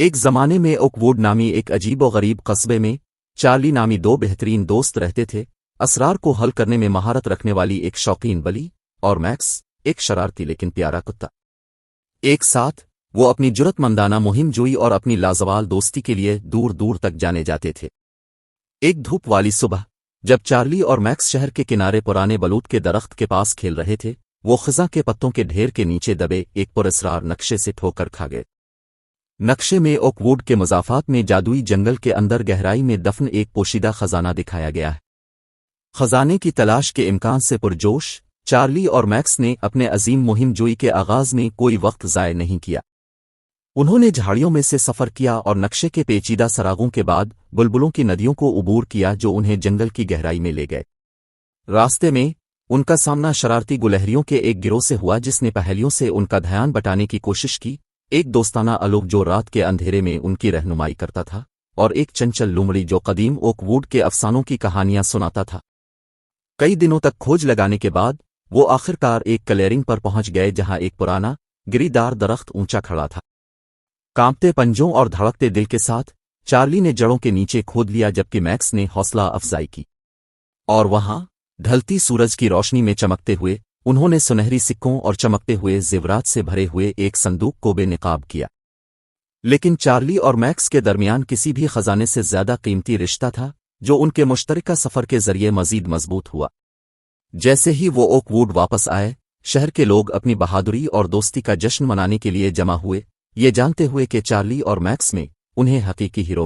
ایک زمانے میں اوکووڈ نامی ایک عجیب و غریب قصبے میں چارلی نامی دو بہترین دوست رہتے تھے، اسرار کو حل کرنے میں مہارت رکھنے والی ایک شوقین بلی اور میکس، ایک شرارتی لیکن پیارا کتا۔ ایک ساتھ وہ اپنی جرت مندانہ مہم جوئی اور اپنی لازوال دوستی کے لیے دور دور تک جانے جاتے تھے۔ ایک دھوپ والی صبح جب چارلی اور میکس شہر کے کنارے پرانے بلوط کے درخت کے پاس کھیل رہے تھے، وہ خزاں کے پتوں کے ڈھیر کے نیچے دبے ایک پراسرار نقشے سے ٹھوکر کھا گئے۔ نقشے میں اوکووڈ کے مضافات میں جادوئی جنگل کے اندر گہرائی میں دفن ایک پوشیدہ خزانہ دکھایا گیا ہے۔ خزانے کی تلاش کے امکان سے پرجوش چارلی اور میکس نے اپنے عظیم مہم جوئی کے آغاز میں کوئی وقت ضائع نہیں کیا۔ انہوں نے جھاڑیوں میں سے سفر کیا اور نقشے کے پیچیدہ سراغوں کے بعد بلبلوں کی ندیوں کو عبور کیا جو انہیں جنگل کی گہرائی میں لے گئے۔ راستے میں ان کا سامنا شرارتی گلہریوں کے ایک گروہ سے ہوا جس نے پہیلیوں سے ان کا دھیان بٹانے کی کوشش کی، ایک دوستانہ الوک جو رات کے اندھیرے میں ان کی رہنمائی کرتا تھا، اور ایک چنچل لومڑی جو قدیم اوکووڈ کے افسانوں کی کہانیاں سناتا تھا۔ کئی دنوں تک کھوج لگانے کے بعد وہ آخرکار ایک کلیئرنگ پر پہنچ گئے جہاں ایک پرانا گری دار درخت اونچا کھڑا تھا۔ کانپتے پنجوں اور دھڑکتے دل کے ساتھ چارلی نے جڑوں کے نیچے کھود لیا جبکہ میکس نے حوصلہ افزائی کی، اور وہاں ڈھلتی سورج کی روشنی میں چمکتے ہوئے انہوں نے سنہری سکوں اور چمکتے ہوئے زیورات سے بھرے ہوئے ایک صندوق کو بے نقاب کیا۔ لیکن چارلی اور میکس کے درمیان کسی بھی خزانے سے زیادہ قیمتی رشتہ تھا جو ان کے مشترکہ سفر کے ذریعے مزید مضبوط ہوا۔ جیسے ہی وہ اوکووڈ واپس آئے، شہر کے لوگ اپنی بہادری اور دوستی کا جشن منانے کے لیے جمع ہوئے، یہ جانتے ہوئے کہ چارلی اور میکس میں انہیں حقیقی ہیرو